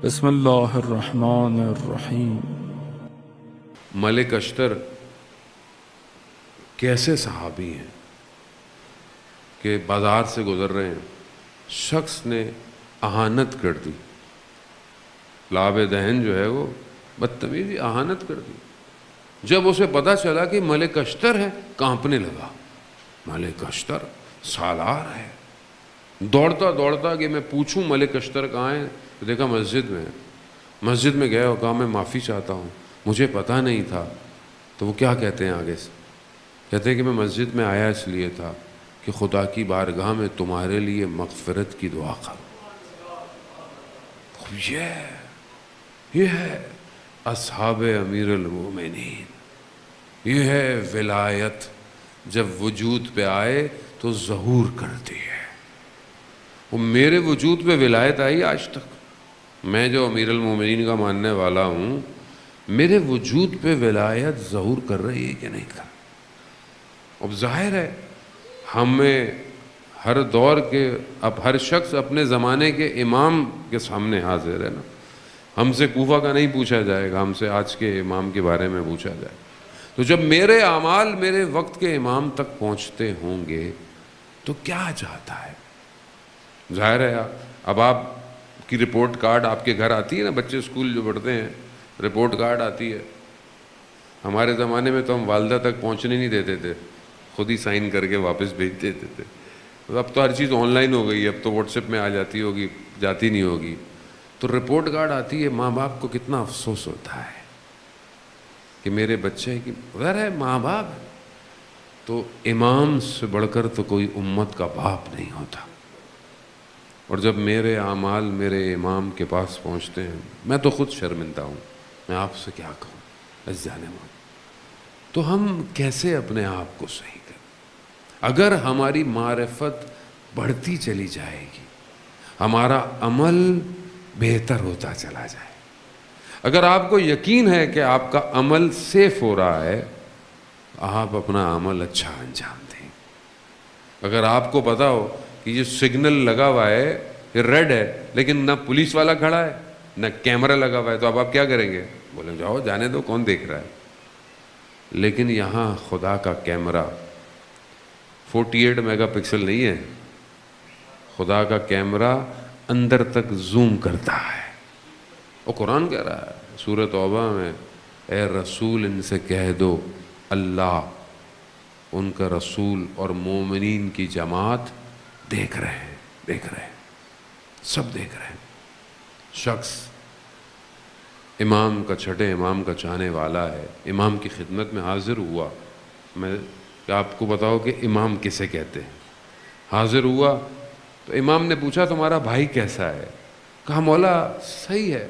بسم اللہ الرحمن الرحیم۔ ملک اشتر کیسے صحابی ہیں کہ بازار سے گزر رہے ہیں، شخص نے اہانت کر دی، لاب دہن جو ہے وہ بدتمیزی اہانت کر دی۔ جب اسے پتہ چلا کہ ملک اشتر ہے، کانپنے لگا۔ ملک اشتر سالار ہے، دوڑتا دوڑتا کہ میں پوچھوں ملک اشتر کہاں ہے، تو دیکھا مسجد میں۔ مسجد میں گیا اور کہا میں معافی چاہتا ہوں، مجھے پتہ نہیں تھا۔ تو وہ کیا کہتے ہیں آگے سے؟ کہتے ہیں کہ میں مسجد میں آیا اس لیے تھا کہ خدا کی بارگاہ میں تمہارے لیے مغفرت کی دعا کروں۔ یہ ہے اصحاب امیر المومنین، یہ ہے ولایت، جب وجود پہ آئے تو ظہور کرتی ہے۔ وہ میرے وجود پہ ولایت آئی آج تک، میں جو امیر المومنین کا ماننے والا ہوں، میرے وجود پہ ولایت ظہور کر رہی ہے کہ نہیں کر؟ اب ظاہر ہے ہمیں ہر دور کے، اب ہر شخص اپنے زمانے کے امام کے سامنے حاضر ہے نا۔ ہم سے کوفہ کا نہیں پوچھا جائے گا، ہم سے آج کے امام کے بارے میں پوچھا جائے۔ تو جب میرے اعمال میرے وقت کے امام تک پہنچتے ہوں گے تو کیا چاہتا ہے؟ ظاہر ہے اب آپ کی رپورٹ کارڈ آپ کے گھر آتی ہے نا، بچے اسکول جو پڑھتے ہیں رپورٹ کارڈ آتی ہے۔ ہمارے زمانے میں تو ہم والدہ تک پہنچنے نہیں دیتے تھے، خود ہی سائن کر کے واپس بھیج دیتے تھے۔ اب تو ہر چیز آن لائن ہو گئی ہے، اب تو واٹس ایپ میں آ جاتی ہوگی، جاتی نہیں ہوگی۔ تو رپورٹ کارڈ آتی ہے، ماں باپ کو کتنا افسوس ہوتا ہے کہ میرے بچے کی غیر ہے ماں باپ، تو امام سے بڑھ کر تو کوئی امت کا باپ نہیں ہوتا۔ اور جب میرے اعمال میرے امام کے پاس پہنچتے ہیں، میں تو خود شرمندہ ہوں، میں آپ سے کیا کہوں عزیزان مومن۔ تو ہم کیسے اپنے آپ کو صحیح کریں؟ اگر ہماری معرفت بڑھتی چلی جائے گی، ہمارا عمل بہتر ہوتا چلا جائے۔ اگر آپ کو یقین ہے کہ آپ کا عمل سیف ہو رہا ہے، آپ اپنا عمل اچھا انجام دیں۔ اگر آپ کو پتا ہو کہ یہ سگنل لگا ہوا ہے، یہ ریڈ ہے، لیکن نہ پولیس والا کھڑا ہے نہ کیمرہ لگا ہوا ہے، تو اب آپ کیا کریں گے؟ بولیں جاؤ جانے دو، کون دیکھ رہا ہے؟ لیکن یہاں خدا کا کیمرہ 48 میگا پکسل نہیں ہے، خدا کا کیمرہ اندر تک زوم کرتا ہے۔ اور قرآن کہہ رہا ہے سورۃ توبہ میں، اے رسول ان سے کہہ دو اللہ، ان کا رسول اور مومنین کی جماعت دیکھ رہے ہیں، دیکھ رہے ہیں، سب دیکھ رہے ہیں۔ شخص امام کا، چھٹے امام کا چاہنے والا ہے، امام کی خدمت میں حاضر ہوا۔ میں آپ کو بتاؤ کہ امام کسے کہتے ہیں؟ حاضر ہوا تو امام نے پوچھا تمہارا بھائی کیسا ہے؟ کہا مولا صحیح ہے،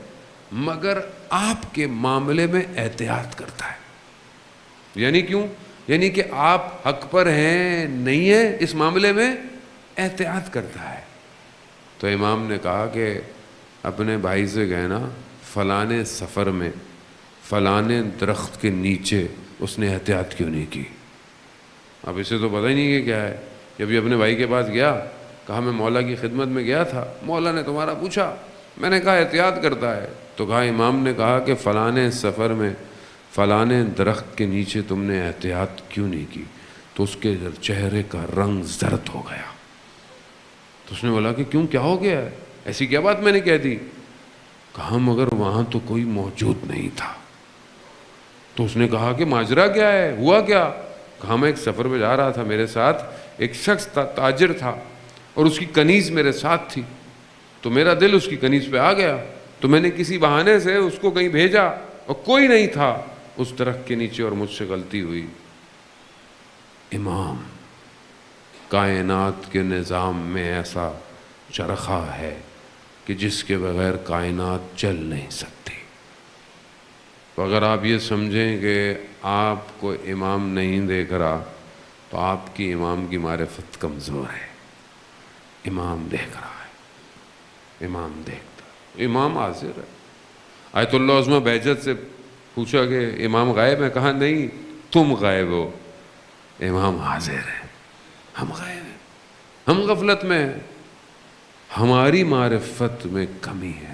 مگر آپ کے معاملے میں احتیاط کرتا ہے۔ یعنی کیوں؟ یعنی کہ آپ حق پر ہیں نہیں ہیں، اس معاملے میں احتیاط کرتا ہے۔ تو امام نے کہا کہ اپنے بھائی سے کہنا فلانے سفر میں فلانے درخت کے نیچے اس نے احتیاط کیوں نہیں کی۔ اب اسے تو پتہ ہی نہیں کہ کیا ہے۔ جب یہ اپنے بھائی کے پاس گیا، کہا میں مولا کی خدمت میں گیا تھا، مولا نے تمہارا پوچھا، میں نے کہا احتیاط کرتا ہے۔ تو کہا امام نے کہا کہ فلانے سفر میں فلانے درخت کے نیچے تم نے احتیاط کیوں نہیں کی؟ تو اس کے چہرے کا رنگ زرد ہو گیا۔ تو اس نے بولا کہ کیوں، کیا ہو گیا ہے؟ ایسی کیا بات میں نے کہہ دی؟ کہا مگر وہاں تو کوئی موجود نہیں تھا۔ تو اس نے کہا کہ ماجرا کیا ہے، ہوا کیا؟ کہا میں ایک سفر پہ جا رہا تھا، میرے ساتھ ایک شخص تھا، تاجر تھا، اور اس کی کنیز میرے ساتھ تھی، تو میرا دل اس کی کنیز پہ آ گیا، تو میں نے کسی بہانے سے اس کو کہیں بھیجا، اور کوئی نہیں تھا اس درخت کے نیچے، اور مجھ سے غلطی ہوئی۔ امام کائنات کے نظام میں ایسا چرخہ ہے کہ جس کے بغیر کائنات چل نہیں سکتی۔ تو اگر آپ یہ سمجھیں کہ آپ کو امام نہیں دیکھ رہا، تو آپ کی امام کی معرفت کمزور ہے۔ امام دیکھ رہا ہے، امام دیکھتا ہے، امام حاضر ہے۔ آیت اللہ عظمہ بہجت سے پوچھا کہ امام غائب ہے؟ کہا نہیں، تم غائب ہو، امام حاضر ہے، ہم غائب ہیں، ہم غفلت میں ہیں، ہماری معرفت میں کمی ہے۔